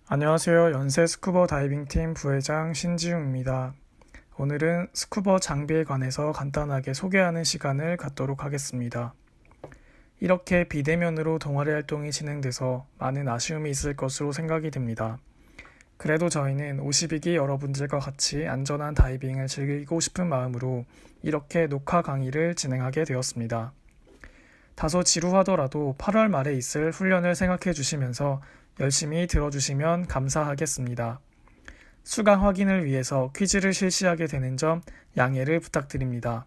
안녕하세요. 연세 스쿠버 다이빙팀 부회장 신지웅입니다. 오늘은 스쿠버 장비에 관해서 간단하게 소개하는 시간을 갖도록 하겠습니다. 이렇게 비대면으로 동아리 활동이 진행돼서 많은 아쉬움이 있을 것으로 생각이 듭니다. 그래도 저희는 52기 여러분들과 같이 안전한 다이빙을 즐기고 싶은 마음으로 이렇게 녹화 강의를 진행하게 되었습니다. 다소 지루하더라도 8월 말에 있을 훈련을 생각해 주시면서 열심히 들어주시면 감사하겠습니다. 수강 확인을 위해서 퀴즈를 실시하게 되는 점 양해를 부탁드립니다.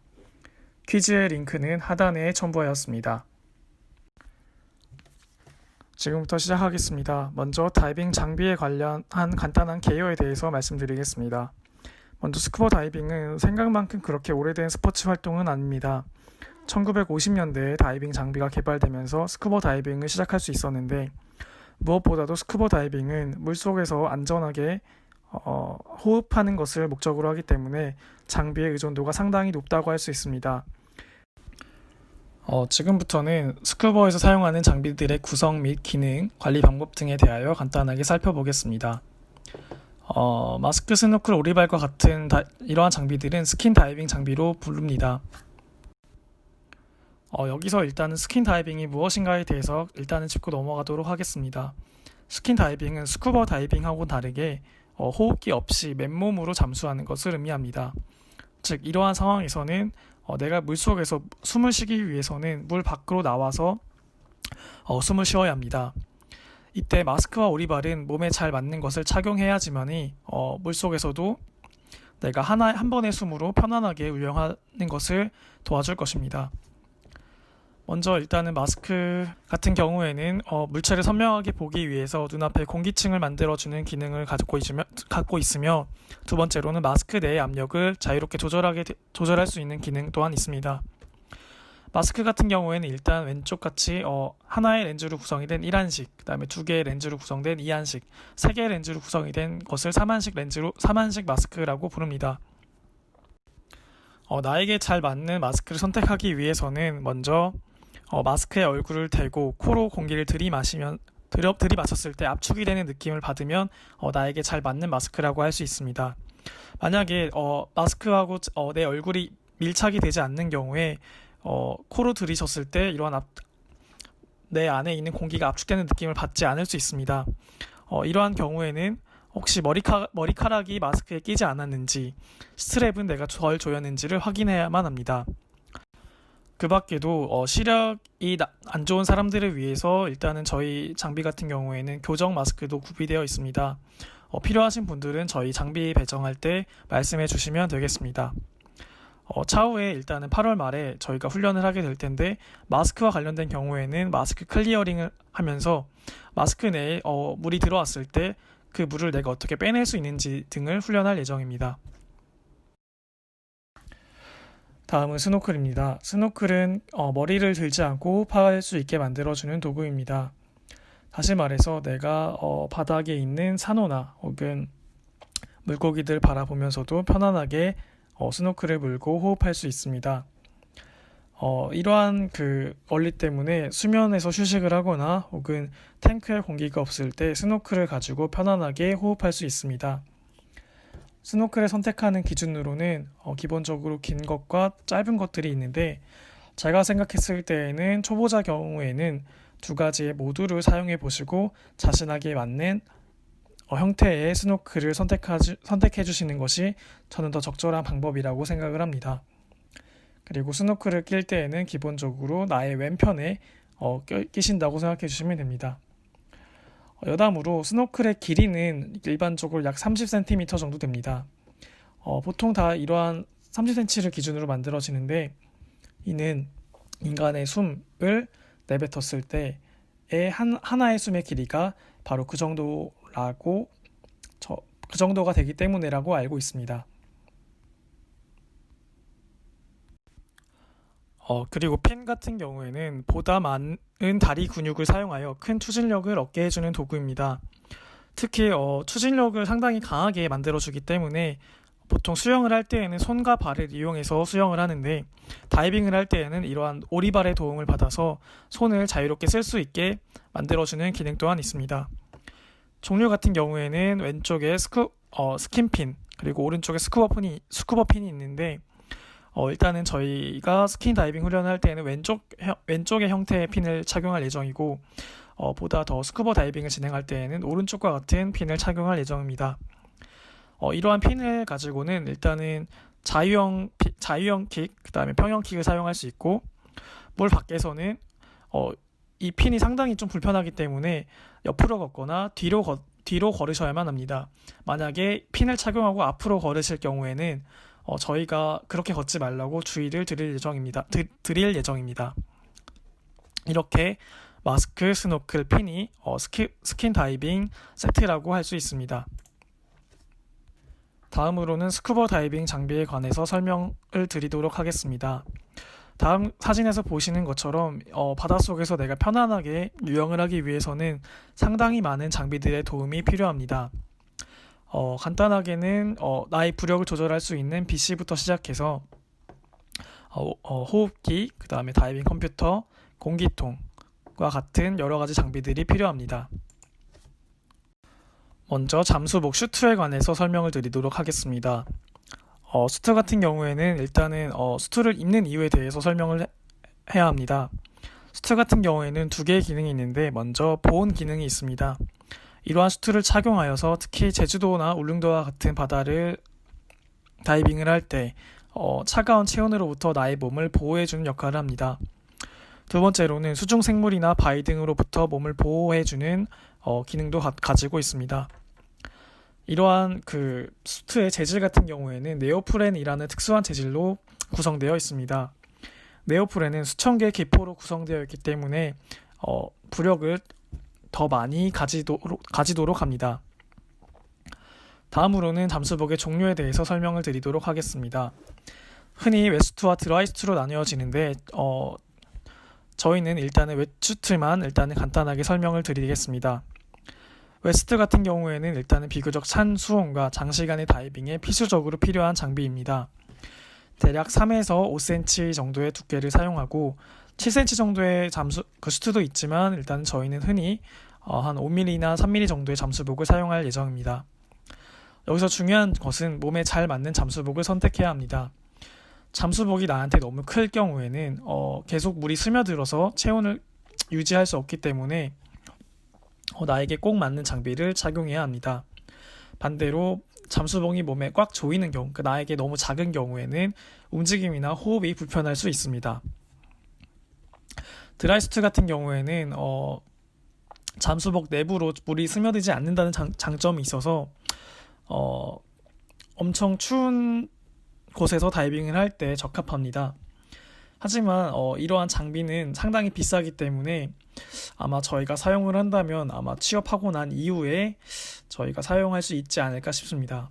퀴즈의 링크는 하단에 첨부하였습니다. 지금부터 시작하겠습니다. 먼저 다이빙 장비에 관련한 간단한 개요에 대해서 말씀드리겠습니다. 먼저 스쿠버 다이빙은 생각만큼 그렇게 오래된 스포츠 활동은 아닙니다. 1950년대에 다이빙 장비가 개발되면서 스쿠버 다이빙을 시작할 수 있었는데 무엇보다도 스쿠버 다이빙은 물속에서 안전하게 호흡하는 것을 목적으로 하기 때문에 장비의 의존도가 상당히 높다고 할 수 있습니다. 지금부터는 스쿠버에서 사용하는 장비들의 구성 및 기능, 관리 방법 등에 대하여 간단하게 살펴보겠습니다. 마스크, 스노클, 오리발과 같은 이러한 장비들은 스킨 다이빙 장비로 부릅니다. 여기서 일단은 스킨 다이빙이 무엇인가에 대해서 일단은 짚고 넘어가도록 하겠습니다. 스킨 다이빙은 스쿠버 다이빙하고는 다르게 호흡기 없이 맨몸으로 잠수하는 것을 의미합니다. 즉 이러한 상황에서는 내가 물속에서 숨을 쉬기 위해서는 물 밖으로 나와서 숨을 쉬어야 합니다. 이때 마스크와 오리발은 몸에 잘 맞는 것을 착용해야지만이 물속에서도 내가 한 번의 숨으로 편안하게 운영하는 것을 도와줄 것입니다. 먼저 일단은 마스크 같은 경우에는 물체를 선명하게 보기 위해서 눈앞에 공기층을 만들어주는 기능을 갖고 있으며 두 번째로는 마스크 내의 압력을 자유롭게 조절할 수 있는 기능 또한 있습니다. 마스크 같은 경우에는 일단 왼쪽 같이 하나의 렌즈로 구성이 된 1안식, 그 다음에 두 개의 렌즈로 구성된 2안식, 세 개의 렌즈로 구성이 된 것을 3안식 마스크라고 부릅니다. 나에게 잘 맞는 마스크를 선택하기 위해서는 먼저 마스크에 얼굴을 대고 코로 공기를 들이마셨을 때 압축이 되는 느낌을 받으면 나에게 잘 맞는 마스크라고 할 수 있습니다. 만약에 마스크하고 내 얼굴이 밀착이 되지 않는 경우에 코로 들이셨을 때 이러한 내 안에 있는 공기가 압축되는 느낌을 받지 않을 수 있습니다. 이러한 경우에는 혹시 머리카락이 마스크에 끼지 않았는지, 스트랩은 내가 잘 조였는지를 확인해야만 합니다. 그 밖에도 시력이 안 좋은 사람들을 위해서 일단은 저희 장비 같은 경우에는 교정 마스크도 구비되어 있습니다. 필요하신 분들은 저희 장비 배정할 때 말씀해 주시면 되겠습니다. 차후에 일단은 8월 말에 저희가 훈련을 하게 될 텐데 마스크와 관련된 경우에는 마스크 클리어링을 하면서 마스크 내에 물이 들어왔을 때 그 물을 내가 어떻게 빼낼 수 있는지 등을 훈련할 예정입니다. 다음은 스노클입니다. 스노클은 머리를 들지 않고 호흡할 수 있게 만들어주는 도구입니다. 다시 말해서 내가 바닥에 있는 산호나 혹은 물고기들 바라보면서도 편안하게 스노클을 물고 호흡할 수 있습니다. 이러한 원리 때문에 수면에서 휴식을 하거나 혹은 탱크에 공기가 없을 때 스노클을 가지고 편안하게 호흡할 수 있습니다. 스노클을 선택하는 기준으로는 기본적으로 긴 것과 짧은 것들이 있는데 제가 생각했을 때에는 초보자 경우에는 두 가지의 모두를 사용해 보시고 자신에게 맞는 형태의 스노클을 선택해 주시는 것이 저는 더 적절한 방법이라고 생각을 합니다. 그리고 스노클을 낄 때에는 기본적으로 나의 왼편에 끼신다고 생각해 주시면 됩니다. 여담으로 스노클의 길이는 일반적으로 약 30cm 정도 됩니다. 보통 다 이러한 30cm를 기준으로 만들어지는데 이는 인간의 숨을 내뱉었을 때의 하나의 숨의 길이가 바로 그 정도가 되기 때문에라고 알고 있습니다. 그리고 펜 같은 경우에는 보다 많은 다리 근육을 사용하여 큰 추진력을 얻게 해주는 도구입니다. 특히 추진력을 상당히 강하게 만들어주기 때문에 보통 수영을 할 때에는 손과 발을 이용해서 수영을 하는데 다이빙을 할 때에는 이러한 오리발의 도움을 받아서 손을 자유롭게 쓸 수 있게 만들어주는 기능 또한 있습니다. 종류 같은 경우에는 왼쪽에 스킨핀 그리고 오른쪽에 스쿠버핀이 있는데 일단은 저희가 스킨 다이빙 훈련을 할 때에는 왼쪽의 형태의 핀을 착용할 예정이고 보다 더 스쿠버 다이빙을 진행할 때에는 오른쪽과 같은 핀을 착용할 예정입니다. 이러한 핀을 가지고는 일단은 자유형 킥, 그 다음에 평형 킥을 사용할 수 있고 물 밖에서는 이 핀이 상당히 좀 불편하기 때문에 옆으로 걷거나 뒤로 걸으셔야만 합니다. 만약에 핀을 착용하고 앞으로 걸으실 경우에는 저희가 그렇게 걷지 말라고 주의를 드릴 예정입니다. 이렇게 마스크, 스노클, 핀이 스킨 다이빙 세트라고 할 수 있습니다. 다음으로는 스쿠버 다이빙 장비에 관해서 설명을 드리도록 하겠습니다. 다음 사진에서 보시는 것처럼 바닷속에서 내가 편안하게 유영을 하기 위해서는 상당히 많은 장비들의 도움이 필요합니다. 간단하게는 나의 부력을 조절할 수 있는 BC부터 시작해서 호흡기, 그 다음에 다이빙 컴퓨터, 공기통과 같은 여러 가지 장비들이 필요합니다. 먼저 잠수복 슈트에 관해서 설명을 드리도록 하겠습니다. 수트 같은 경우에는 일단은 수트를 입는 이유에 대해서 설명을 해야 합니다. 수트 같은 경우에는 두 개의 기능이 있는데 먼저 보온 기능이 있습니다. 이러한 수트를 착용하여서 특히 제주도나 울릉도와 같은 바다를 다이빙을 할 때 차가운 체온으로부터 나의 몸을 보호해주는 역할을 합니다. 두 번째로는 수중 생물이나 바위 등으로부터 몸을 보호해주는 기능도 가지고 있습니다. 이러한 그 수트의 재질 같은 경우에는 네오프렌이라는 특수한 재질로 구성되어 있습니다. 네오프렌은 수천 개의 기포로 구성되어 있기 때문에 부력을 더 많이 가지도록 합니다. 다음으로는 잠수복의 종류에 대해서 설명을 드리도록 하겠습니다. 흔히 웨트수트와 드라이수트로 나뉘어지는데 저희는 일단은 웨트수트만 간단하게 설명을 드리겠습니다. 웨트수트 같은 경우에는 일단은 비교적 찬 수온과 장시간의 다이빙에 필수적으로 필요한 장비입니다. 대략 3에서 5cm 정도의 두께를 사용하고 7cm 정도의 수트도 있지만 일단 저희는 흔히 한 5mm나 3mm 정도의 잠수복을 사용할 예정입니다. 여기서 중요한 것은 몸에 잘 맞는 잠수복을 선택해야 합니다. 잠수복이 나한테 너무 클 경우에는 계속 물이 스며들어서 체온을 유지할 수 없기 때문에 나에게 꼭 맞는 장비를 착용해야 합니다. 반대로 잠수복이 몸에 꽉 조이는 경우, 나에게 너무 작은 경우에는 움직임이나 호흡이 불편할 수 있습니다. 드라이수트 같은 경우에는 잠수복 내부로 물이 스며들지 않는다는 장점이 있어서 엄청 추운 곳에서 다이빙을 할 때 적합합니다. 하지만 이러한 장비는 상당히 비싸기 때문에 아마 저희가 사용을 한다면 아마 취업하고 난 이후에 저희가 사용할 수 있지 않을까 싶습니다.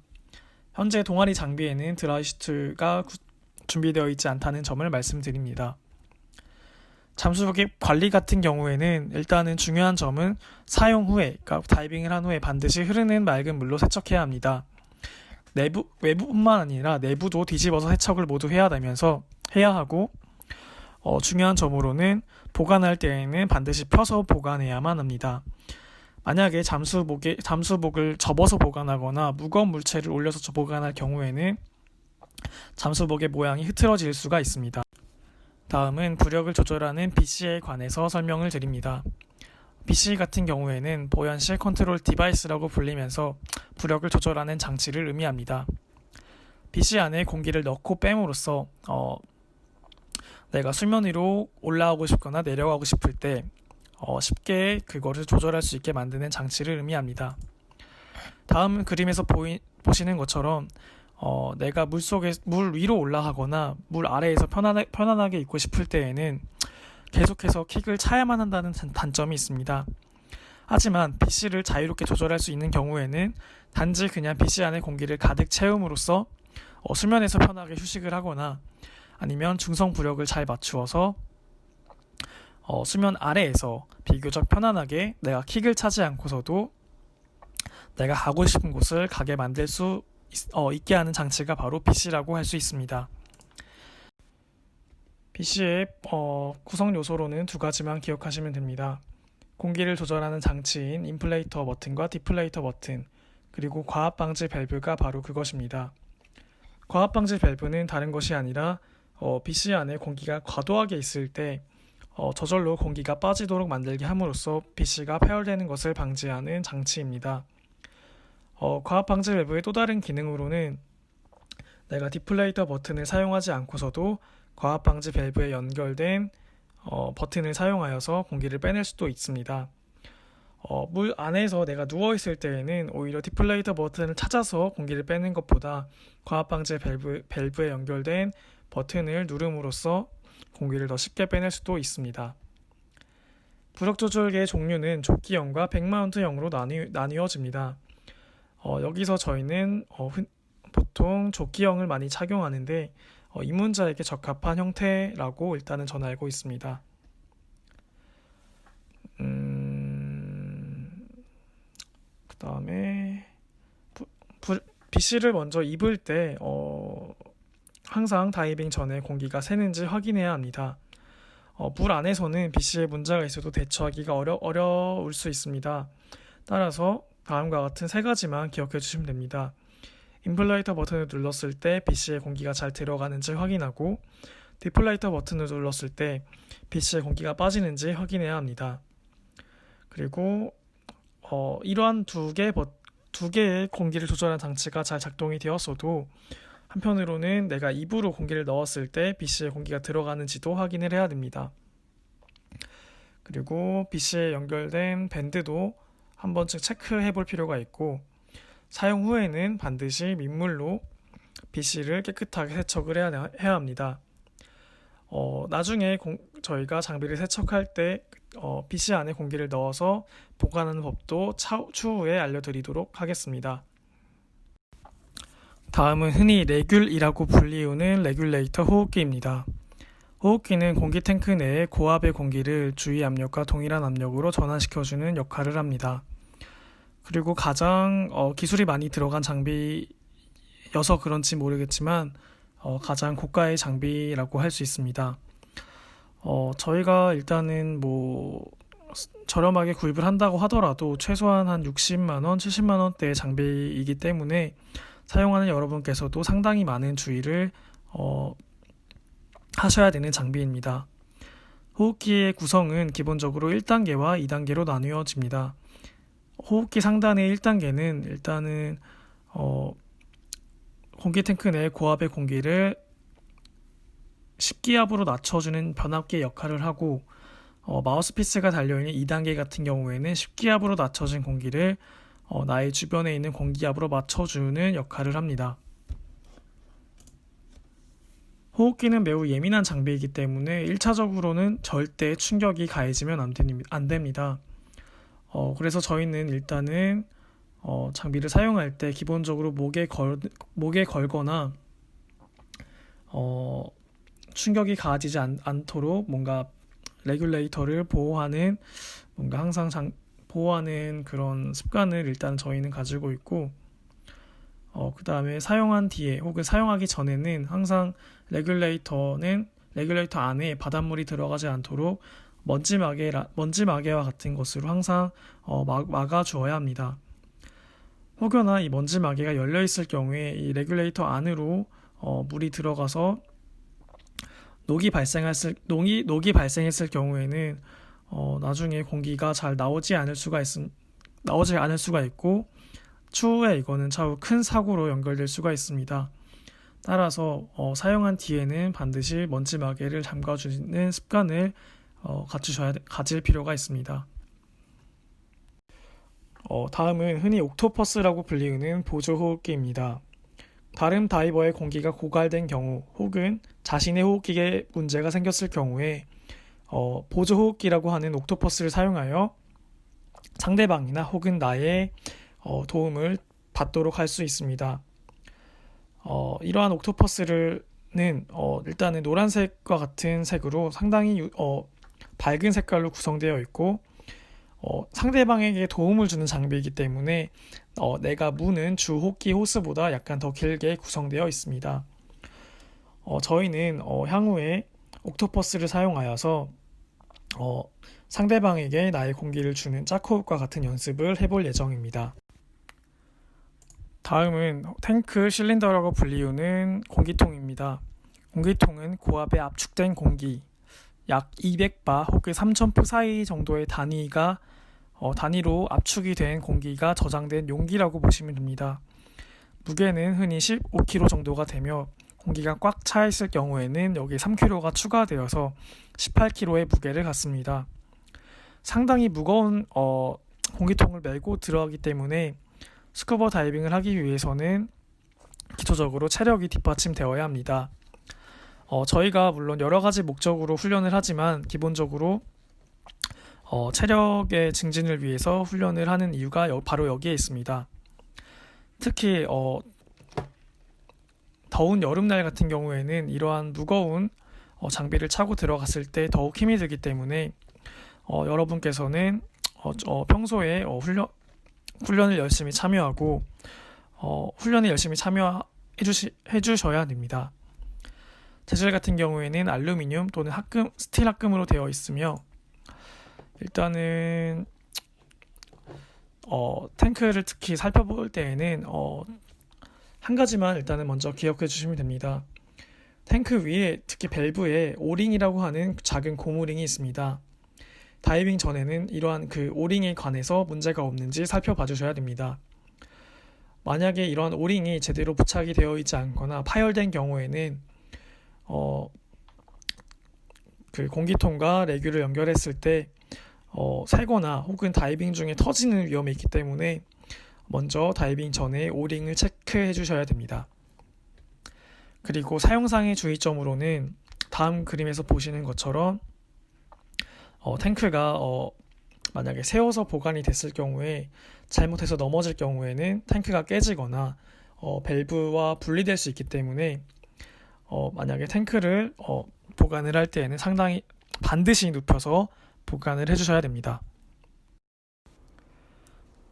현재 동아리 장비에는 드라이슈트가 준비되어 있지 않다는 점을 말씀드립니다. 잠수복의 관리 같은 경우에는 일단은 중요한 점은 사용 후에, 그러니까 다이빙을 한 후에 반드시 흐르는 맑은 물로 세척해야 합니다. 외부뿐만 아니라 내부도 뒤집어서 세척을 모두 해야 하고 중요한 점으로는 보관할 때에는 반드시 펴서 보관해야만 합니다. 만약에 잠수복을 접어서 보관하거나 무거운 물체를 올려서 보관할 경우에는 잠수복의 모양이 흐트러질 수가 있습니다. 다음은 부력을 조절하는 BC에 관해서 설명을 드립니다. BC 같은 경우에는 보연시 컨트롤 디바이스라고 불리면서 부력을 조절하는 장치를 의미합니다. BC 안에 공기를 넣고 뺨으로써 내가 수면 위로 올라오고 싶거나 내려가고 싶을 때 쉽게 그거를 조절할 수 있게 만드는 장치를 의미합니다. 다음 그림에서 보시는 것처럼 내가 물 위로 올라가거나 물 아래에서 편안하게 있고 싶을 때에는 계속해서 킥을 차야만 한다는 단점이 있습니다. 하지만 BC를 자유롭게 조절할 수 있는 경우에는 단지 그냥 BC 안에 공기를 가득 채움으로써 수면에서 편하게 휴식을 하거나 아니면 중성 부력을 잘 맞추어서 수면 아래에서 비교적 편안하게 내가 킥을 차지 않고서도 내가 가고 싶은 곳을 가게 만들 수 있게 하는 장치가 바로 BC라고 할 수 있습니다. BC의 구성 요소로는 두 가지만 기억하시면 됩니다. 공기를 조절하는 장치인 인플레이터 버튼과 디플레이터 버튼, 그리고 과압 방지 밸브가 바로 그것입니다. 과압 방지 밸브는 다른 것이 아니라 BC 안에 공기가 과도하게 있을 때 저절로 공기가 빠지도록 만들게 함으로써 BC가 폐열되는 것을 방지하는 장치입니다. 과압 방지 밸브의 또 다른 기능으로는 내가 디플레이터 버튼을 사용하지 않고서도 과압 방지 밸브에 연결된 버튼을 사용하여서 공기를 빼낼 수도 있습니다. 물 안에서 내가 누워있을 때에는 오히려 디플레이터 버튼을 찾아서 공기를 빼는 것보다 과압 방지 밸브에 연결된 버튼을 누름으로써 공기를 더 쉽게 빼낼 수도 있습니다. 부력 조절계의 종류는 조끼형과 100마운트형으로 나뉘어집니다. 여기서 저희는 보통 조끼형을 많이 착용하는데 입문자에게 적합한 형태라고 일단은 저는 알고 있습니다. 그 다음에 BC를 먼저 입을 때 항상 다이빙 전에 공기가 새는지 확인해야 합니다. 물 안에서는 BC에 문제가 있어도 대처하기가 어려울 수 있습니다. 따라서 다음과 같은 세 가지만 기억해 주시면 됩니다. 인플레이터 버튼을 눌렀을 때 BC에 공기가 잘 들어가는지 확인하고, 디플레이터 버튼을 눌렀을 때 BC에 공기가 빠지는지 확인해야 합니다. 그리고 이러한 두 개의 공기를 조절하는 장치가 잘 작동이 되었어도 한편으로는 내가 입으로 공기를 넣었을 때 BC에 공기가 들어가는지도 확인을 해야 됩니다. 그리고 BC에 연결된 밴드도 한 번쯤 체크해 볼 필요가 있고, 사용 후에는 반드시 민물로 BC를 깨끗하게 세척을 해야 합니다. 나중에 저희가 장비를 세척할 때 BC 안에 공기를 넣어서 보관하는 법도 추후에 알려드리도록 하겠습니다. 다음은 흔히 레귤이라고 불리우는 레귤레이터 호흡기입니다. 호흡기는 공기 탱크 내의 고압의 공기를 주위 압력과 동일한 압력으로 전환시켜주는 역할을 합니다. 그리고 가장 기술이 많이 들어간 장비여서 그런지 모르겠지만 가장 고가의 장비라고 할 수 있습니다. 저희가 일단은 저렴하게 구입을 한다고 하더라도 최소한 한 60만원, 70만원대의 장비이기 때문에 사용하는 여러분께서도 상당히 많은 주의를 하셔야 되는 장비입니다. 호흡기의 구성은 기본적으로 1단계와 2단계로 나누어집니다. 호흡기 상단의 1단계는 일단은 공기 탱크 내 고압의 공기를 10기압으로 낮춰주는 변압기의 역할을 하고, 마우스피스가 달려있는 2단계 같은 경우에는 10기압으로 낮춰진 공기를 나의 주변에 있는 공기압으로 맞춰주는 역할을 합니다. 호흡기는 매우 예민한 장비이기 때문에 1차적으로는 절대 충격이 가해지면 안 됩니다. 그래서 저희는 일단은 장비를 사용할 때 기본적으로 목에 걸거나 충격이 가해지지 않도록 뭔가 레귤레이터를 보호하는 항상 보호하는 그런 습관을 일단 저희는 가지고 있고, 그 다음에 사용한 뒤에 혹은 사용하기 전에는 항상 레귤레이터 안에 바닷물이 들어가지 않도록 먼지마개와 같은 것으로 항상 막아 주어야 합니다. 혹여나 이 먼지마개가 열려 있을 경우에 이 레귤레이터 안으로 물이 들어가서 녹이 발생했을 경우에는 나중에 공기가 잘 나오지 않을 수가 있고, 추후에 이거는 차후 큰 사고로 연결될 수가 있습니다. 따라서 사용한 뒤에는 반드시 먼지마개를 잠가주는 습관을 가질 필요가 있습니다. 다음은 흔히 옥토퍼스라고 불리우는 보조호흡기입니다. 다른 다이버의 공기가 고갈된 경우 혹은 자신의 호흡기에 문제가 생겼을 경우에 보조호흡기라고 하는 옥토퍼스를 사용하여 상대방이나 혹은 나의 도움을 받도록 할 수 있습니다. 이러한 옥토퍼스는 일단은 노란색과 같은 색으로 상당히 밝은 색깔로 구성되어 있고, 상대방에게 도움을 주는 장비이기 때문에 내가 무는 주 호흡기 호스보다 약간 더 길게 구성되어 있습니다. 저희는 향후에 옥토퍼스를 사용하여서 상대방에게 나의 공기를 주는 짝호흡과 같은 연습을 해볼 예정입니다. 다음은 탱크 실린더라고 불리우는 공기통입니다. 공기통은 고압에 압축된 공기, 약 200바 혹은 3000프 사이 정도의 단위로 압축이 된 공기가 저장된 용기라고 보시면 됩니다. 무게는 흔히 15kg 정도가 되며 공기가 꽉 차 있을 경우에는 여기 3kg가 추가되어서 18kg의 무게를 갖습니다. 상당히 무거운 공기통을 메고 들어가기 때문에 스쿠버 다이빙을 하기 위해서는 기초적으로 체력이 뒷받침되어야 합니다. 저희가 물론 여러 가지 목적으로 훈련을 하지만 기본적으로 체력의 증진을 위해서 훈련을 하는 이유가 바로 여기에 있습니다. 특히 더운 여름날 같은 경우에는 이러한 무거운 장비를 차고 들어갔을 때 더욱 힘이 들기 때문에 여러분께서는 평소에 훈련을 열심히 참여하고 훈련에 열심히 참여해 주셔야 됩니다. 재질 같은 경우에는 알루미늄 또는 스틸 합금으로 되어 있으며 일단은 탱크를 특히 살펴볼 때에는 한 가지만 일단은 먼저 기억해 주시면 됩니다. 탱크 위에 특히 밸브에 오링이라고 하는 작은 고무링이 있습니다. 다이빙 전에는 이러한 그 오링에 관해서 문제가 없는지 살펴봐 주셔야 됩니다. 만약에 이러한 오링이 제대로 부착이 되어 있지 않거나 파열된 경우에는 그 공기통과 레귤을 연결했을 때 새거나 혹은 다이빙 중에 터지는 위험이 있기 때문에 먼저 다이빙 전에 오링을 체크해 주셔야 됩니다. 그리고 사용상의 주의점으로는 다음 그림에서 보시는 것처럼 탱크가 만약에 세워서 보관이 됐을 경우에 잘못해서 넘어질 경우에는 탱크가 깨지거나 밸브와 분리될 수 있기 때문에 만약에 탱크를 보관을 할 때에는 상당히 반드시 눕혀서 보관을 해주셔야 됩니다.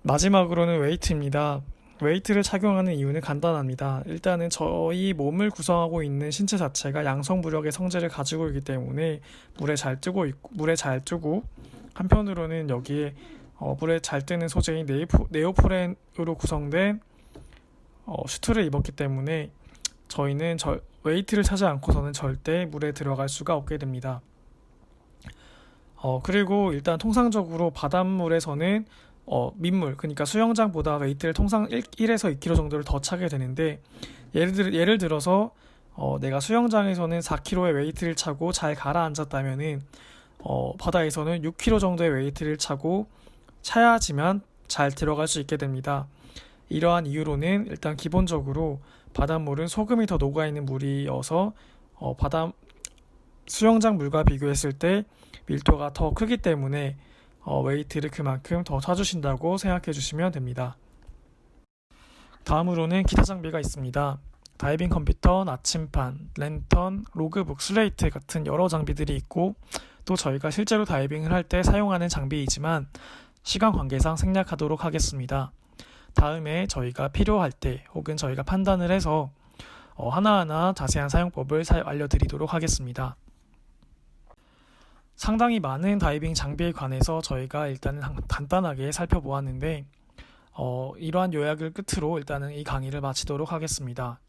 마지막으로는 웨이트입니다. 웨이트를 착용하는 이유는 간단합니다. 일단은 저희 몸을 구성하고 있는 신체 자체가 양성무력의 성질을 가지고 있기 때문에 물에 잘 뜨고 한편으로는 여기에 물에 잘 뜨는 소재인 네오프렌으로 구성된 슈트를 입었기 때문에 저희는 웨이트를 차지 않고서는 절대 물에 들어갈 수가 없게 됩니다. 그리고 일단 통상적으로 바닷물에서는 민물, 그러니까 수영장보다 웨이트를 통상 1에서 2kg 정도를 더 차게 되는데 예를 들어서 내가 수영장에서는 4kg의 웨이트를 차고 잘 가라앉았다면은 바다에서는 6kg 정도의 웨이트를 차야지만 잘 들어갈 수 있게 됩니다. 이러한 이유로는 일단 기본적으로 바닷물은 소금이 더 녹아있는 물이어서 수영장 물과 비교했을 때 밀도가 더 크기 때문에 웨이트를 그만큼 더 차주신다고 생각해 주시면 됩니다. 다음으로는 기타 장비가 있습니다. 다이빙 컴퓨터, 나침판, 랜턴, 로그북, 슬레이트 같은 여러 장비들이 있고 또 저희가 실제로 다이빙을 할 때 사용하는 장비이지만 시간 관계상 생략하도록 하겠습니다. 다음에 저희가 필요할 때 혹은 저희가 판단을 해서 하나하나 자세한 사용법을 알려드리도록 하겠습니다. 상당히 많은 다이빙 장비에 관해서 저희가 일단은 간단하게 살펴보았는데 이러한 요약을 끝으로 일단은 이 강의를 마치도록 하겠습니다.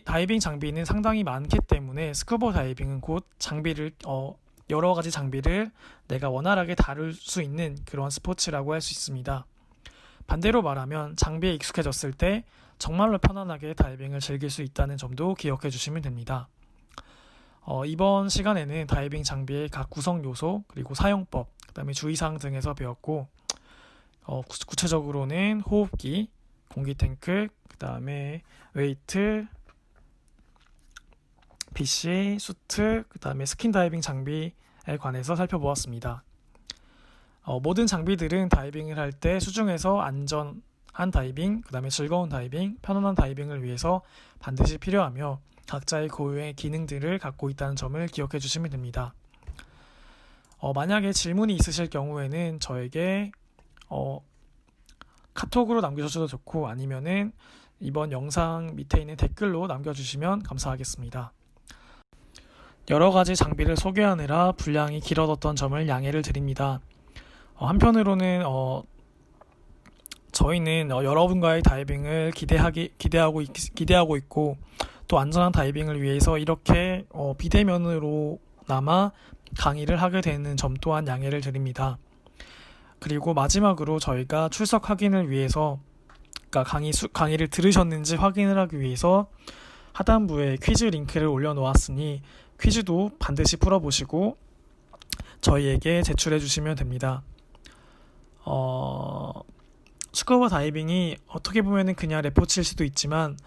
다이빙 장비는 상당히 많기 때문에 스쿠버 다이빙은 곧 여러 가지 장비를 내가 원활하게 다룰 수 있는 그런 스포츠라고 할 수 있습니다. 반대로 말하면 장비에 익숙해졌을 때 정말로 편안하게 다이빙을 즐길 수 있다는 점도 기억해 주시면 됩니다. 이번 시간에는 다이빙 장비의 각 구성 요소, 그리고 사용법, 그 다음에 주의사항 등에서 배웠고 구체적으로는 호흡기, 공기탱크, 그 다음에 웨이트, PC, 수트, 그 다음에 스킨다이빙 장비에 관해서 살펴보았습니다. 모든 장비들은 다이빙을 할 때 수중에서 안전한 다이빙, 그 다음에 즐거운 다이빙, 편안한 다이빙을 위해서 반드시 필요하며 각자의 고유의 기능들을 갖고 있다는 점을 기억해 주시면 됩니다. 만약에 질문이 있으실 경우에는 저에게 카톡으로 남겨주셔도 좋고 아니면은 이번 영상 밑에 있는 댓글로 남겨주시면 감사하겠습니다. 여러 가지 장비를 소개하느라 분량이 길어졌던 점을 양해를 드립니다. 한편으로는 저희는 여러분과의 다이빙을 기대하고 있고 또 안전한 다이빙을 위해서 이렇게 비대면으로나마 강의를 하게 되는 점 또한 양해를 드립니다. 그리고 마지막으로 저희가 출석 확인을 위해서 그러니까 강의를 들으셨는지 확인을 하기 위해서 하단부에 퀴즈 링크를 올려놓았으니 퀴즈도 반드시 풀어보시고 저희에게 제출해 주시면 됩니다. 스쿠버 다이빙이 어떻게 보면 그냥 레포츠일 수도 있지만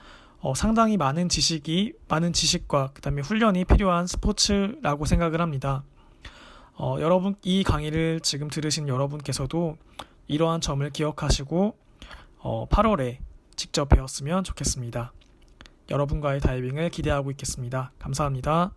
상당히 많은 지식과 그다음에 훈련이 필요한 스포츠라고 생각을 합니다. 여러분 이 강의를 지금 들으신 여러분께서도 이러한 점을 기억하시고 8월에 직접 배웠으면 좋겠습니다. 여러분과의 다이빙을 기대하고 있겠습니다. 감사합니다.